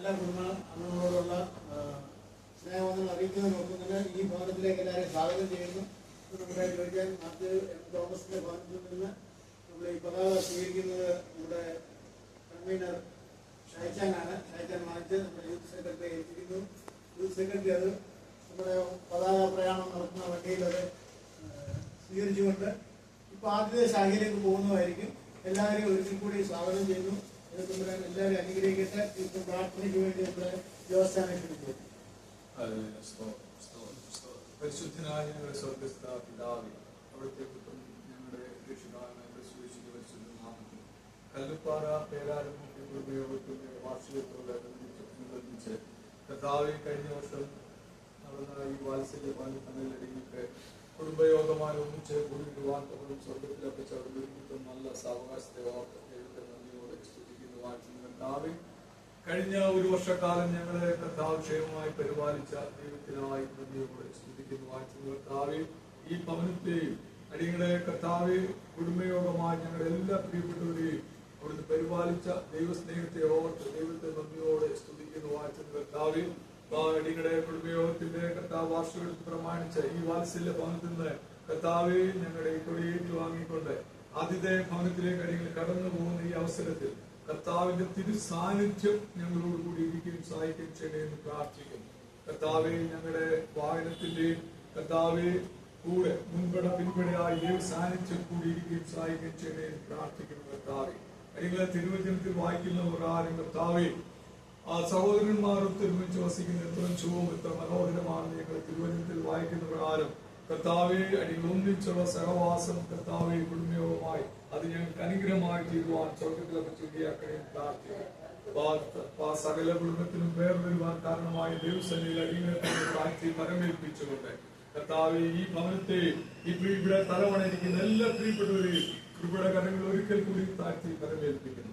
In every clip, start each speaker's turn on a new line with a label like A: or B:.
A: എല്ലാ കുടുംബ അംഗങ്ങളോടുള്ള സ്നേഹബന്ധങ്ങൾ അറിയിക്കുന്നതിനൊപ്പം തന്നെ ഈ ഭവനത്തിലേക്ക് എല്ലാവരെയും സ്വാഗതം ചെയ്യുന്നു. നമ്മുടെ ജോയിക്കാൻ മാത്യു എം തോമസിന്റെ ഭവനത്തിൽ നിന്ന് നമ്മൾ ഈ പതാക സ്വീകരിക്കുന്നത് നമ്മുടെ കൺവീനർ ഷൈച്ചാനാണ്. ഷൈച്ചാൻ വാങ്ങിച്ച് നമ്മുടെ യൂത്ത് സെക്രട്ടറി ഏൽപ്പിക്കുന്നു. യൂത്ത് സെക്രട്ടറി അത് നമ്മുടെ പതാക പ്രയാണം നടത്തുന്ന വണ്ടിയിൽ അത് സ്വീകരിച്ചുകൊണ്ട് ഇപ്പോൾ ആദ്യത്തെ ശാഖയിലേക്ക് പോകുന്നതായിരിക്കും. എല്ലാവരെയും ഒരിക്കൽ കൂടി സ്വാഗതം ചെയ്യുന്നു. എല്ലാവരും അനുഗ്രഹിക്കട്ടെ. ഇപ്പം പ്രാർത്ഥനയ്ക്ക് വേണ്ടി നമ്മുടെ ദേവസ്ഥാനം ക്ഷണിച്ചു.
B: പരിശുദ്ധനായ ഞങ്ങളുടെ സ്വർഗസ്ഥ പിതാവേ, അവിടുത്തെ പുത്രൻ ഞങ്ങളുടെ രക്ഷിതാവായ പരിശുദ്ധ പരിശുദ്ധ നാമത്തിൽ കല്ലുപ്പാറ പേരാരംഭത്തിന്റെ ഉപയോഗത്തിന്റെ വാർഷികത്തോടനുബന്ധിച്ച് കർത്താവെ കഴിഞ്ഞ വർഷം നടന്ന ഈ വാത്സല്യ തമ്മിലടങ്ങിയിട്ട് കുടുംബയോഗമായി ഒന്നിച്ച് കൂടിയിടുവാൻ സ്വർഗത്തിലൊക്കെ ചവിടുന്ന നല്ല സാവകാശത്തെ ഓർത്ത് ദൈവത്തെ നന്ദിയോടെ സ്തുതിക്കുന്നു വാഴ്ത്തുന്നു. കർത്താവെ കഴിഞ്ഞ ഒരു വർഷക്കാലം ഞങ്ങളെ കർത്താവ് ക്ഷേമമായി പരിപാലിച്ച ദൈവത്തിനായി നന്ദിയോടെ സ്തുതിക്കുന്നു വാഴ്ത്തുന്നു. കർത്താവെ ഈ ഭവനത്തെയും അടിയങ്ങളെ കർത്താവെ കുടുംബയോഗമായി ഞങ്ങളുടെ എല്ലാ പ്രിയപ്പെട്ടവരെയും അവിടുന്ന് പരിപാലിച്ച ദൈവസ്നേഹത്തെ ഓർത്ത് ദൈവത്തെ നന്ദിയോടെ സ്തുതിക്കുന്നു വാഴ്ത്തുന്നു. കർത്താവെ അടിയുടെ കുടുംബയോഗത്തിന്റെ കർത്താവ് വാർഷികത്തിൽ പ്രമാണിച്ച ഈ വാത്സല്യ ഭവനത്തിൽ നിന്ന് കർത്താവെ ഞങ്ങളുടെ കൊടിയേറ്റു വാങ്ങിക്കൊണ്ട് ആദ്യത്തെ ഭവനത്തിലേക്ക് അടികൾ കടന്നു പോകുന്ന ഈ അവസരത്തിൽ കർത്താവിന്റെ തിരു സാന്നിധ്യം ഞങ്ങളോട് കൂടി ഇരിക്കുകയും സഹായിക്കുകയും ചെയ്യണമെന്ന് പ്രാർത്ഥിക്കുന്നു. കർത്താവെ ഞങ്ങളുടെ വാഹനത്തിന്റെയും കർത്താവെ കൂടെ മുൻപട പിൻപടയായി ദൈവ സാന്നിധ്യം കൂടി ഇരിക്കുകയും സഹായിക്കുകയും ചെയ്യണമെന്ന് പ്രാർത്ഥിക്കുന്നു. കർത്താവെ അടികളെ തിരുവചനത്തിൽ വായിക്കുന്ന പ്രകാരം കർത്താവെ ആ സഹോദരന്മാരൊത്ത് ഒരുമിച്ച് വസിക്കുന്ന എത്ര ശുഭവും എത്ര മനോഹരമാണെന്ന് ഞങ്ങൾ തിരുവചനത്തിൽ വായിക്കുന്ന പ്രകാരം കർത്താവെ അടികൾ ഒന്നിച്ചുള്ള സഹവാസം കർത്താവെ കുടുംബയോഗമായി അത് ഞങ്ങൾക്ക് അനുഗ്രഹമായി തീരുവാൻ സ്വർഗത്തിലൊക്കെ ചൊല്ലിയാക്കണേ പ്രാർത്ഥിക്കുന്നു. സകല കുടുംബത്തിനും പേർ വരുവാൻ കാരണമായ ദൈവസേനയിൽ അടികളെ താഴ്ത്തി പരമേൽപ്പിച്ചുകൊണ്ട് കർത്താവെ ഈ ഭവനത്തെ ഇവിടെ തലവണയിരിക്കുന്ന എല്ലാ പ്രിയപ്പെട്ടവരെയും കൃപയുടെ കരങ്ങൾ ഒരിക്കൽ കൂടി താഴ്ത്തി പരമേൽപ്പിക്കുന്നു.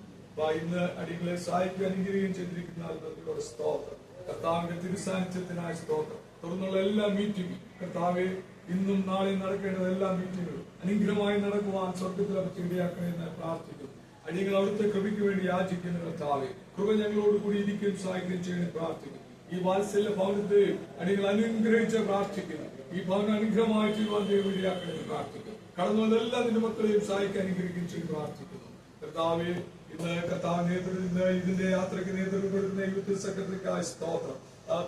B: ഇന്ന് അടികളെ സഹായിക്കാൻ അനുഗ്രഹിക്കുകയും ചെയ്തിരിക്കുന്ന സ്തോത്രം. കർത്താവിന്റെ തിരുസാന്നിധ്യത്തിനായ സ്തോത്രം. തുടർന്നുള്ള എല്ലാ മീറ്റിംഗും കർത്താവെ ഇന്നും നാളെയും നടക്കേണ്ട എല്ലാ മീറ്റിങ്ങുകളും അനുഗ്രഹമായി നടക്കുവാൻ സ്വർഗത്തിലൊക്കെ ഇടയാക്കണമെന്ന് പ്രാർത്ഥിക്കുന്നു. അടികൾ അവിടുത്തെ കൃപയ്ക്ക് വേണ്ടി യാചിക്കുന്ന കർത്താവെ കൃപ ഞങ്ങളോട് കൂടി ഇരിക്കുകയും സഹായിക്കുകയും ചെയ്യാൻ പ്രാർത്ഥിക്കുന്നു. ഈ വാത്സല്യ ഭവനത്തെ അടികൾ അനുഗ്രഹിച്ച് പ്രാർത്ഥിക്കുന്നു. ഈ ഭവനം അനുഗ്രഹമായി തീരുവാൻ ഇടയാക്കണമെന്ന് പ്രാർത്ഥിക്കുന്നു. കടന്നുവന്നെല്ലാ നിന്റെ മക്കളെയും സഹായിക്കാൻ അനുഗ്രഹിക്കുകയും ചെയ്ത് പ്രാർത്ഥിക്കുന്നു. കർത്താവെ ഇന്ന് കർത്താവ് നേതൃത്വ ഇതിന്റെ യാത്രയ്ക്ക് നേതൃത്വം കൊടുക്കുന്ന യൂത്ത് സെക്രട്ടറിക്കായ സ്തോത്രം,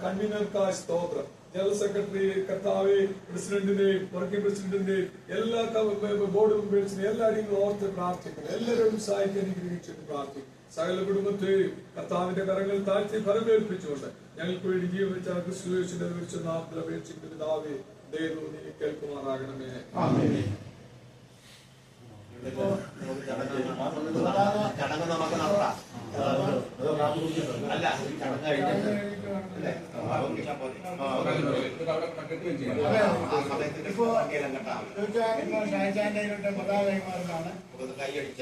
B: കൺവീനർക്കായ സ്തോത്രം, ജനറൽ സെക്രട്ടറി കർത്താവെ പ്രസിഡന്റിന്റെയും വർക്കിംഗ് പ്രസിഡന്റിന്റെയും എല്ലാ ബോർഡ് മെമ്പേഴ്സിനെയും എല്ലാവരെയും ഓർത്ത് പ്രാർത്ഥിക്കുന്നു. എല്ലാവരും സഹായിക്കാൻ അനുഗ്രഹിച്ചിട്ട് പ്രാർത്ഥിക്കും. സകല കുടുംബത്തെയും കർത്താവിന്റെ കരങ്ങൾ താഴ്ത്തി ഫലമേൽപ്പിച്ചുകൊണ്ട് ഞങ്ങൾക്ക് വേണ്ടി ജീവിച്ച ക്രിസ്തുയേശുവിന്റെ വിളിച്ച നാമത്തിൽ അപേക്ഷിക്കുന്ന പിതാവേ ദൈവം നീ കേൾക്കുമാറാകണമേ.
C: ചടങ്ങ് നമുക്ക് നടത്താം. അല്ല
A: പതാകമാർക്കാണ്
C: കൈയടിച്ച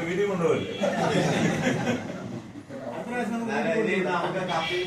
D: വീഡിയോ കൊണ്ടുപോകല്ലേ?
C: നമുക്ക് കാപ്പി